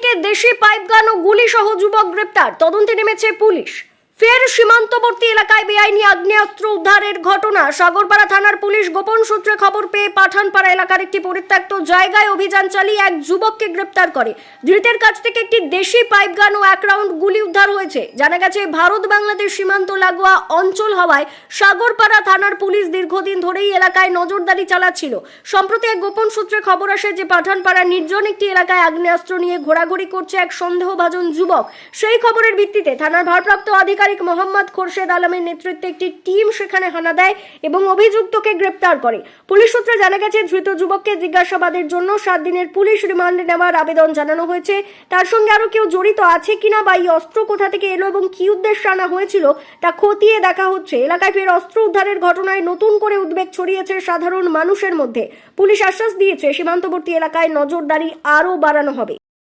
থেকে দেশি পাইপগান ও গুলি সহ যুবক গ্রেপ্তার, তদন্তে নেমেছে পুলিশ। ফের সীমান্তবর্তী এলাকায় বেআইনি আগ্নেয়াস্ত্র উদ্ধারের ঘটনা। সাগরপাড়া থানার পুলিশ গোপন সূত্রে খবর পেয়ে পাঠানপাড়া এলাকার একটি পরিত্যক্ত জায়গায় অভিযান চালিয়ে এক যুবককে গ্রেপ্তার করে। ধৃতের কাছ থেকে একটি দেশি পাইপগান ও 1 রাউন্ড গুলি উদ্ধার হয়েছে। জানা গেছে, ভারত বাংলাদেশ সীমান্ত লাগোয়া অঞ্চল হওয়ায় সাগরপাড়া থানার পুলিশ দীর্ঘদিন ধরেই এলাকায় নজরদারি চালাচ্ছিল। সম্প্রতি এক গোপন সূত্রে খবর আসে যে পাঠানপাড়া নির্জন একটি এলাকায় আগ্নেয়াস্ত্র নিয়ে ঘোরাঘুরি করছে এক সন্দেহভাজন যুবক। সেই খবরের ভিত্তিতে থানার ভারপ্রাপ্ত আধিকারিক মোহাম্মদ খোরশেদ আলমের নেতৃত্বে একটি টিম সেখানে হানা দেয় এবং অভিযুক্তকে গ্রেপ্তার করে। পুলিশ সূত্রে জানা গেছে, ধৃত যুবককে জিজ্ঞাসাবাদের জন্য 7 দিনের পুলিশ রিমান্ডে নেওয়ার আবেদন জানানো হয়েছে। তার সঙ্গে আরো কেউ জড়িত আছে কিনা বা এই অস্ত্র কোথা থেকে এলো এবং কি উদ্দেশ্যে আনা হয়েছিল তা খতিয়ে দেখা হচ্ছে। এলাকায় ফের অস্ত্র উদ্ধারের ঘটনায় নতুন করে উদ্বেগ ছড়িয়েছে সাধারণ মানুষের মধ্যে। পুলিশ আশ্বাস দিয়েছে, সীমান্তবর্তী এলাকায় নজরদারি আরও বাড়ানো হবে।